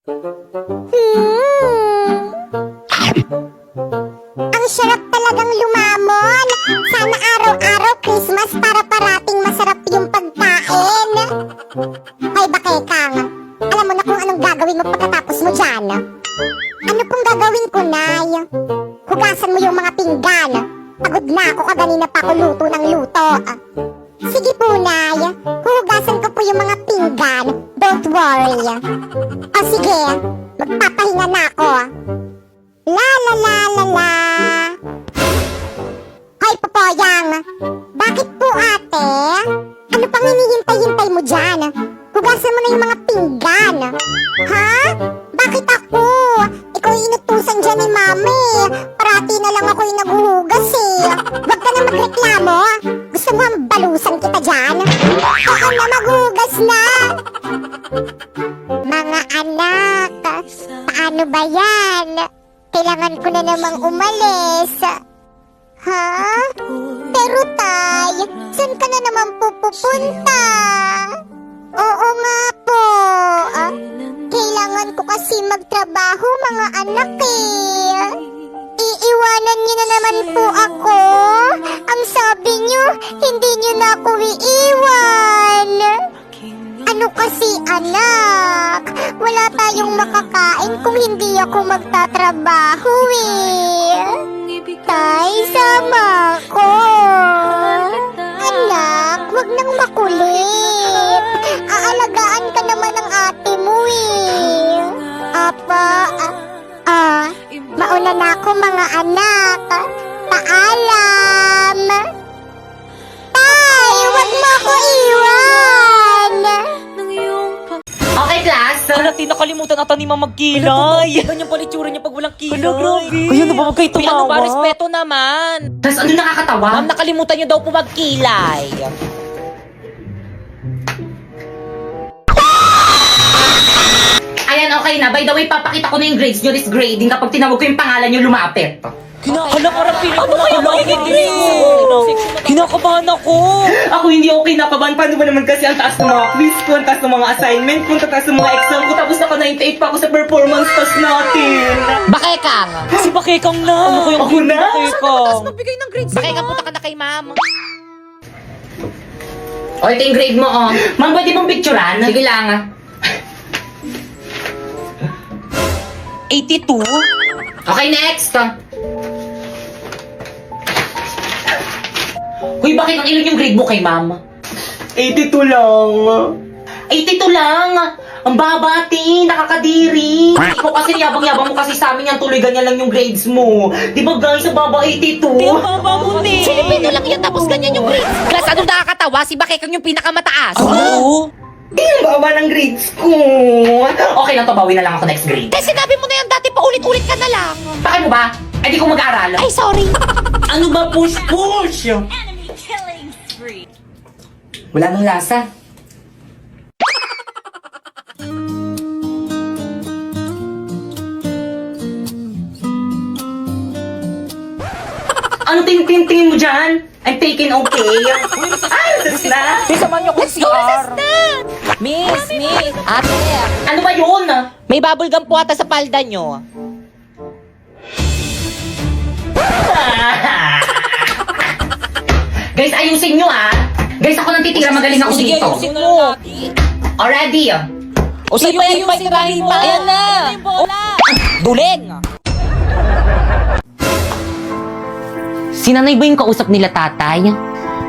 Ang sarap talagang lumamon. Sana araw-araw Christmas para parating masarap yung pagkain. Hoy, Bakekang. Alam mo na kung anong gagawin mo pagkatapos mo dyan. Ano pong gagawin ko, Nay? Hugasan mo yung mga pinggan. Pagod na ako, kaganina pa ako luto ng luto. Sige po, Nay. Huhugasan ko po yung mga pinggan. Don't worry. O sige, magpapahinga na ako. La la la la la. Hoy, Popoyang. Bakit po, ate? Ano pang hinihintay-hintay mo dyan? Hugasan mo na yung mga pinggan. Ha? Bakit ako? Ikaw yung inutusan dyan ni Mami. Parati na lang ako yung naghuhugas eh. Huwag ka na magreklamo. Gusto mo ang balusan kita dyan? Ako na maghugas na. Mga anak, paano ba yan? Kailangan ko na namang umalis. Ha? Pero tay, saan ka na naman pupunta? Oo nga po. Kailangan ko kasi magtrabaho, mga anak eh. Iiwanan niyo na naman po ako. Ang sabi niyo, hindi niyo na ako iiwan. Ano kasi anak, wala tayong makakain kung hindi ako magtatrabaho eh. Tay, sama ko. Anak, wag nang makulit. Aalagaan ka naman ng ate mo eh. Apa, mauna na ako mga anak. Paalam. Tay, wag mo ako iwan. Okay, class. Hala, nakalimutan ata ni Ma'am magkilay. Ganyan pala itsura niya pag walang kilay. Hala, grabe. Kaya na ba huwag kayo Uy, ano ba? tumawa? Respeto naman. Tapos ano nakakatawa? Ma'am, nakalimutan niyo daw po magkilay. Ayan, okay na. By the way, papakita ko na yung grades nyo. This grading kapag tinawag ko yung pangalan nyo, lumapit. Hala, parang piling ko na magiging grades mo? Kinakabahan ako. Ako hindi okay nakabahan. Paano ba naman kasi ang taas ng mga quiz ko, ang taas ng mga assignment ko, ang taas ng mga exam ko, tapos naka 98 pa ako sa performance test natin. Bakekang! Si Bakekang na. Ano ko yung Ako na? Bakekang? Magbigay ng grades Bakekang, punta ka na kay ma'am. O, ito yung grade mo, oh. Ma'am, pwede mong picturean? Sige lang, 82? Okay, next. Uy, bakit ang ilan yung grade mo kay ma'am? 82 lang. 82 lang! Ang baba, ate! Nakakadiri! Ikaw kasi yabang-yabang mo kasi sa amin yan, tuloy ganyan lang yung grades mo. Di ba guys, ang baba 82? Ang baba mo, ne. Filipino lang yan, tapos ganyan yung grades. Class, anong nakakatawa? Si Bakekang yung pinakamataas. Oo. Ang baba ng grades ko. Okay lang to, bawi na lang ako next grade. Eh, sinabi mo na yan dati, paulit-ulit ka na lang. Bakit mo ba? Ay, di ko mag-aaral. Ay, sorry. Ano ba push-push? Wala nang lasa. Ano tingin mo dyan? I'm taking okay. Ay, sus na. Samahan niyo ko si CR. Miss, ate, Ano ba yun? may bubble gum po ata sa palda nyo. Guys, ayusin nyo ah. Guys, ako nang titira, magaling ako Sige, dito. ayusin mo. Already. O sige, yung sirahin mo. Ayan na. Duling. Si nanay ba yung kausap nila tatay?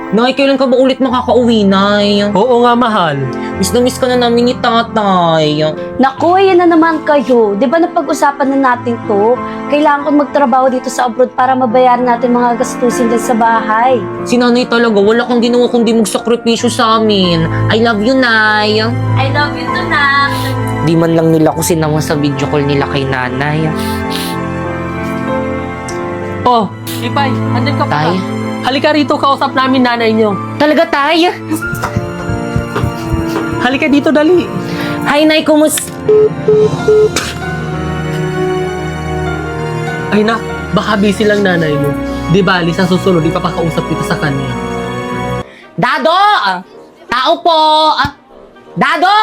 Nay, kailan ka ba ulit makakauwi, Nay? Oo nga, mahal. Miss na miss ka na namin ni tatay. Naku, ayan na naman kayo. Di ba napag-usapan na natin to? Kailangan ko magtrabaho dito sa abroad para mabayaran natin mga gastusin dyan sa bahay. Si nanay talaga, wala kang ginawa kundi magsakripisyo sa amin. I love you, Nay. I love you too, Nak. Di man lang nila ko sinama sa video call nila kay nanay. Oh, Ipay, andyan ka pa. Tay? Halika rito, kausap namin nanay niyo. Talaga, Tay? Halika dito, dali. Hi, Nay, Ay na, baka busy lang nanay mo. Di bali, sa susunod, ipapakausap kita sa kanya. Dado! Tao po! Dado!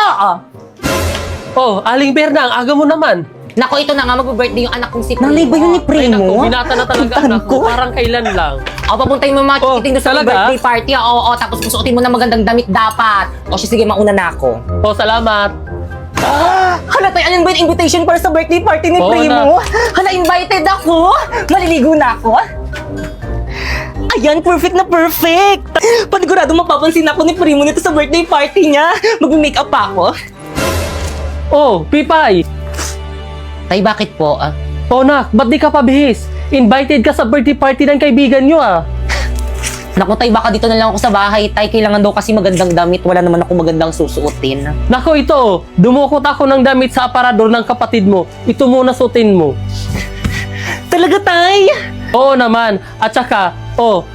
Oh, Aling Berna, ang aga mo naman. Nako, ito na nga, mag-birthday yung anak kong si Primo. Nanay ba yun ni Ay, Primo? naku, binata na talaga anak ko. Parang kailan lang. O, papuntahin mo mga Oh, chikiting doon sa talaga? birthday party. Oo, tapos susuotin mo na magandang damit dapat. O, siya, sige, mauna na ako. Oh, salamat. Hala, tayo, alin ba yung invitation para sa birthday party ni Oo, Primo? Hala, invited ako. Maliligo na ako. Ayan, perfect na perfect. Panigurado mapapansin ako ni Primo nito sa birthday party niya. Mag-makeup pa ako. Oh, Pipay. Tay, bakit po? Oh, nak, ba't di ka pabihis? Invited ka sa birthday party ng kaibigan nyo, ah. Naku, Tay, baka dito na lang ako sa bahay. Tay, kailangan daw kasi magandang damit. Wala naman ako magandang susuotin. Nako, ito. Dumukot ako ng damit sa aparador ng kapatid mo. Ito muna suotin mo. Talaga, Tay? Oo naman. At saka,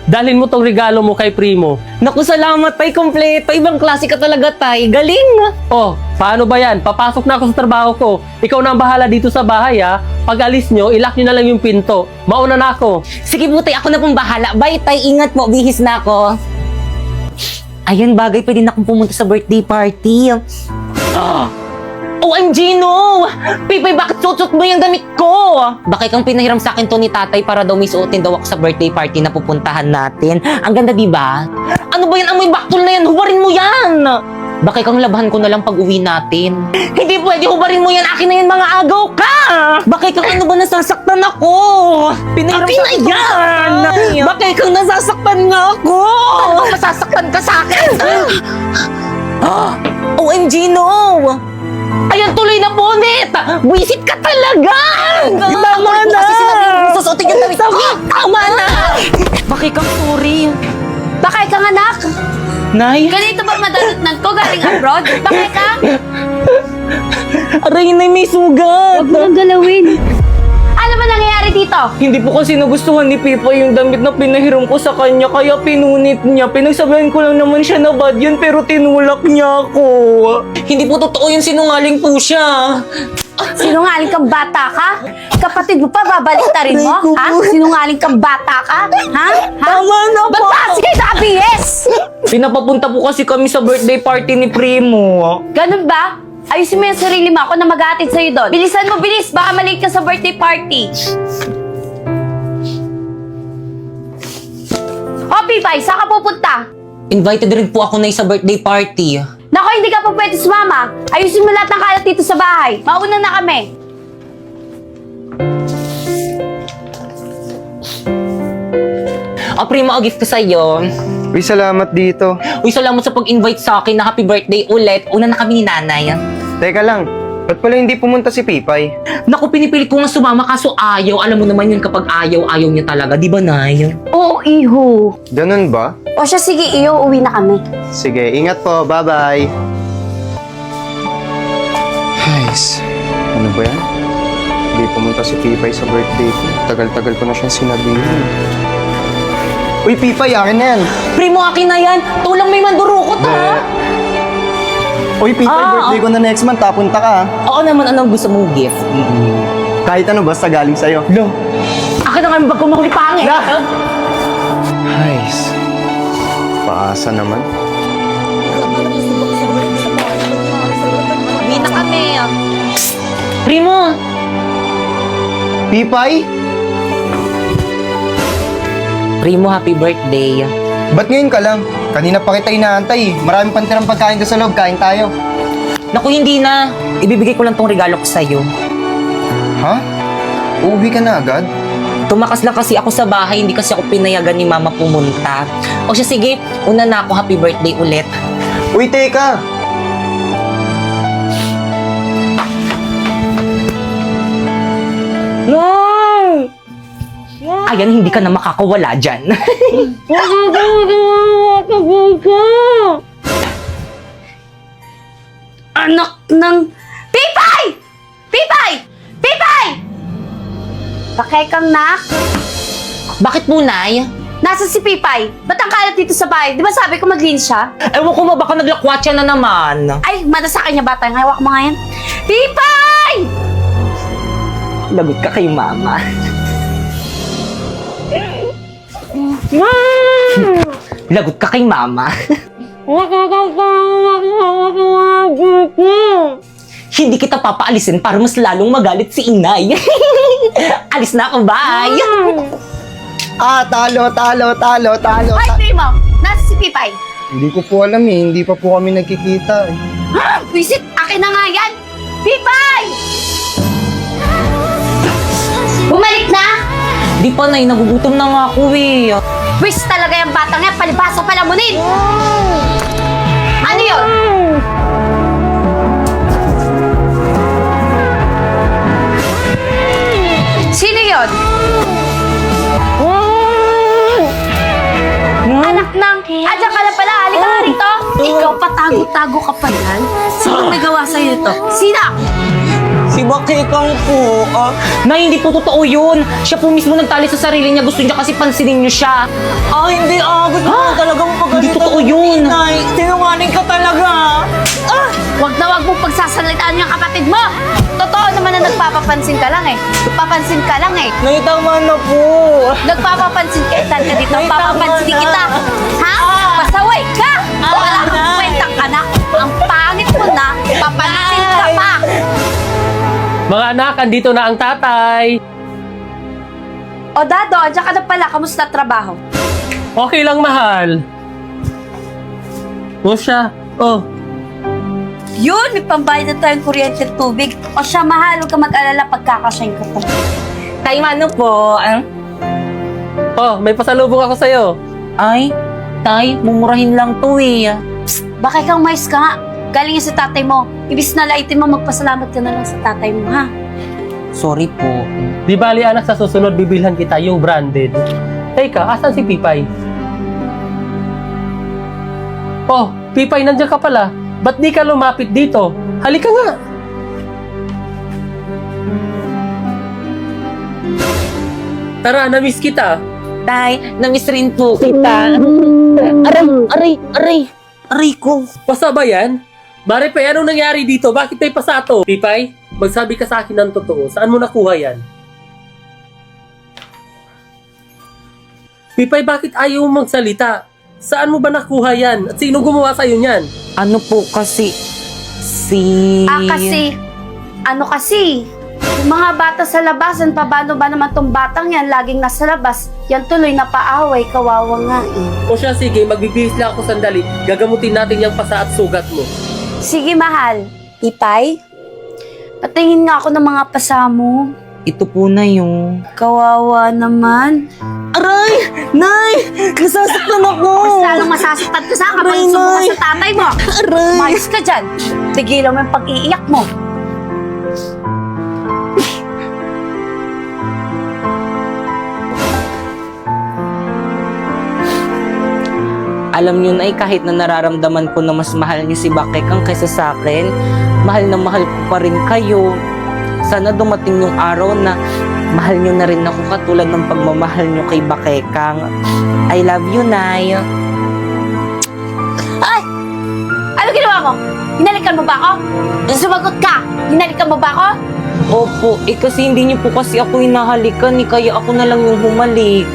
dalhin mo tong regalo mo kay Primo. Naku, salamat, Tay. Kompleto. Ibang klase ka talaga, Tay. Galing. Oh, paano ba yan? Papasok na ako sa trabaho ko. Ikaw na ang bahala dito sa bahay, ha? Pag alis nyo, ilock nyo na lang yung pinto. Mauna na ako. Sige po, Tay. Ako na pong bahala. Bye, Tay. Ingat mo. Bihis na ako. Ayan, bagay. Pwede na akong pumunta sa birthday party. OMG, no! Pipay, bakit suot mo yung damit ko? Baka kang pinahiram sa akin to ni tatay para daw may suotin daw ako sa birthday party na pupuntahan natin. Ang ganda, di ba? Ano ba yan? Amoy baktol na yan. Hubarin mo yan! Baka kang labahan ko na lang pag uwi natin. Hindi pwede. Hubarin mo yan. Akin na yan, mga agaw ka! Bakit kang ano ba nasasaktan ako? Pinahiram Akin sa na akin to, yan! Tay. Bakit kang nasasaktan nga ako? Ano masasaktan ka sa akin? OMG, no! Ayan, tuloy na bonnet! Buisit ka talaga! Tama na! Kasi sinabi mo, susuotin yung damit ko. Tama na! Bakit kang sorry? Bakay kang anak? Nay? Ganito ba madalatnan ko galing abroad? Bakay ka? Aray, Nay, may sugat! Huwag mo nang galawin. Ano ba nangyayari dito? Hindi po kasi nagustuhan ni Pipa yung damit na pinahiram ko sa kanya, kaya pinunit niya. Pinagsabihan ko lang naman siya na bad yun, pero tinulak niya ako. Hindi po totoo yun, sinungaling po siya. Sinungaling kang bata ka? Kapatid mo pa, babaliktarin mo? Ha? Sinungaling kang bata ka? Ha? Ha? Tama na po! Ba't ba? Sige, sabi yes! Pinapapunta po kasi kami sa birthday party ni Primo. Ganun ba? Ayusin mo yung sarili mo. Ako na mag-aatid sa'yo doon. Bilisan mo, bilis. Baka malate ka sa birthday party. O, Pipay, saan ka pupunta? Invited rin po ako na sa birthday party. Nako, hindi ka pa pwede sumama. Ayusin mo lahat ng kalat dito sa bahay. Mauna na kami. O, Primo, o gift ko sa'yo. Uy, salamat dito. Uy, salamat sa pag-invite sa akin na happy birthday ulit. Una na kami ni nanay. Teka lang, ba't pala hindi pumunta si Pipay? Naku, pinipilit ko nga sumama kaso ayaw. Alam mo naman yun kapag ayaw niya talaga. Di ba, Nay? Oo, iho. Ganun ba? O siya, sige, iyo. Uwi na kami. Sige, ingat po. Bye-bye. Guys, ano ba yan? Hindi pumunta si Pipay sa birthday ko. Tagal-tagal ko na siyang sinabihan. Uy, Pipay, akin na yan. Primo, akin na yan. Tulang may mandurukot, ha? Uy, Pipay, birthday ko na next month. Tapunta ka, ha? Oo naman, anong gusto mong gift? Kahit ano, basta galing sa'yo. Lo, akin na nga yung bag ko pangit. Guys, paasa naman. Uwi na kami. Primo, Pipay? Primo, happy birthday. Ba't ngayon ka lang? Kanina pa kita inaantay. Maraming pantirang pagkain doon sa loob. Kain tayo. naku, hindi na. Ibibigay ko lang tong regalo ko sa'yo. Ha? Uuwi ka na agad? Tumakas lang kasi ako sa bahay, hindi kasi ako pinayagan ni Mama pumunta. O siya, sige, una na ako, happy birthday ulit. Uy, teka! No! Ayan, hindi ka na makakawala dyan. Anak ng... Pipay! Pipay! Pipay! Bakay kang nak? Bakit po, Nay? Nasa si Pipay? Ba't ang kalat dito sa bahay? Di ba sabi ko maglinis siya? Ewan ko ba, baka naglakwatsa na naman. Ay, mata sa kanya bata. Hawak mo nga yan. Pipay! Lagot ka kay Mama. Lagot ka kay Mama. hindi kita papaalisin para mas lalong magalit si inay. Alis na ako, bye! Talo. Ay, Primo! Nasa si Pipay? Hindi ko po alam eh. Hindi pa po kami nagkikita eh. Visit, akin na nga yan! Pipay! Bumalik na! Di pa, Nay, nagugutom na nga ako eh. Wish talaga yung batang yan, palibasa palamunin! Ano yun? Sino yun? Anak ng... Adyan ka na pala, halika nga rito! Ikaw, patago-tago ka pa yan? Sino nagawa sa'yo ito? Sino? Si Bakekang po. Nay, hindi po totoo yun. Siya po mismo nagtali sa sarili niya. Gusto niya kasi pansinin niyo siya. Hindi, gusto ko talagang pagalitan. Hindi totoo yun. Nay, sinungaling ka talaga. Huwag na huwag mong pagsasalitaan yung kapatid mo! Totoo naman na nagpapapansin ka lang eh. Nagpapansin ka lang eh. Nay, tama na po. Nagpapapansin ka dito. Ay, Papapansin tama na. kita. Ha? Pasaway ka! Wala kang kwentang anak. Ang pangit mo na. Papansin ka pa. Mga anak, andito na ang tatay. O Dado, andyan ka na pala. Kamusta trabaho? Okay lang, mahal. O siya. Oh, Yun, may pambayad na tayong kuryente at tubig. O siya, mahal. Huwag ka mag-alala pagkakasyahin ko to. Tay, ano po? oh, may pasalubong ako sa'yo. Ay, Tay, mumurahin lang to eh. Bakit kang mais ka nga? Galing yan sa tatay mo. Ibis na laitin mo, magpasalamat ka na lang sa tatay mo, ha? Sorry po. Di bali anak, sa susunod bibilhan kita yung branded. Teka, asan si Pipay? Oh, Pipay, nandiyan ka pala. Ba't di ka lumapit dito? Halika nga. Tara, namiss kita. Tay, namiss rin po kita. Aray ko. Pasa ba yan? Maripay, anong nangyari dito? Bakit may pasato? Pipay, magsabi ka sa akin ng totoo. Saan mo nakuha yan? Pipay, bakit ayaw mo magsalita? Saan mo ba nakuha yan? At sino gumawa sa'yo niyan? Ano po kasi, Ano kasi? Yung mga bata sa labasan, paano ba naman tong batang yan? Laging nasa labas. Yan tuloy na paaway, kawawa nga eh. O siya, sige, magbibihis lang ako sandali. Gagamutin natin yung pasa at sugat mo. Sige, mahal. Ipay? Patingin nga ako ng mga pasa mo. Ito po na yung... Kawawa naman. Aray! Nay! Nasasaktan ako! Mas lalong masasaktan ka sa akin kapag Aray, sumuka Nay. sa tatay mo. Aray! Umayos ka dyan. Tigilan mo yung pag-iiyak mo. Alam niyo na kahit na nararamdaman ko na mas mahal niyo si Bakekang kaysa sa akin, mahal na mahal ko pa rin kayo. Sana dumating yung araw na mahal niyo na rin ako katulad ng pagmamahal niyo kay Bakekang. I love you, Nay. Ay! Ano ginawa mo? Hinalikan mo ba ako? Sumagot ka! Hinalikan mo ba ako? Opo, kasi hindi niyo po kasi ako hinahalikan, kaya ako na lang yung humalik.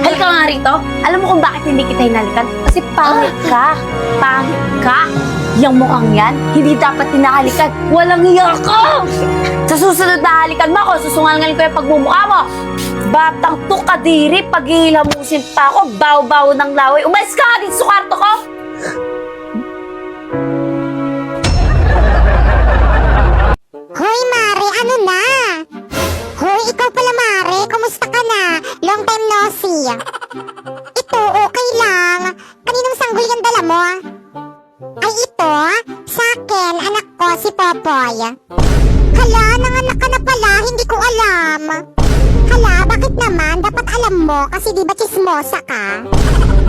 Halika nga rito. Alam mo kung bakit hindi kita hinalikan? Kasi pangit ka. Pangit ka. Yung mukhang yan, hindi dapat hinahalikan. Walang hiya ka! Sa susunod na halikan mo ako, susungalingan ko yung pagmumukha mo. Batang to kadiri, paghihilamusin pa ako, baw-baw ng laway. Umalis ka nga dito sa kwarto ko! Hoy, Mare, ano na? Hoy, ikaw pala, Mare. Kumusta ka na? Long time no see. Ito, okay lang. Kaninong sanggol yung dala mo? Ay, ito? Sa akin, anak ko, si Popoy. Hala, nanganak ka na pala. Hindi ko alam. Hala, bakit naman? Dapat alam mo kasi di ba chismosa ka?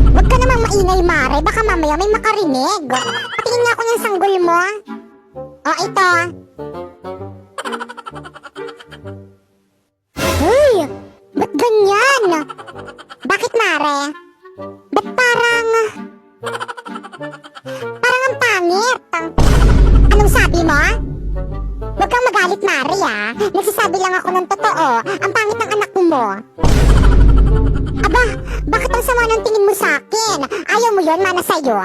Huwag ka namang maingay, Mare. Baka mamaya may makarinig. Patingin nga ako ng sanggol mo. O, ito. Uy! Ba't ganyan? Bakit, Mare? Ba't parang ang pangit? Anong sabi mo? Huwag kang magalit, Mare, ah. Nagsasabi lang ako ng totoo. Ang pangit ng anak mo. Aba, bakit ang sama ng tingin mo sa akin? Ayaw mo yun, mana sa'yo.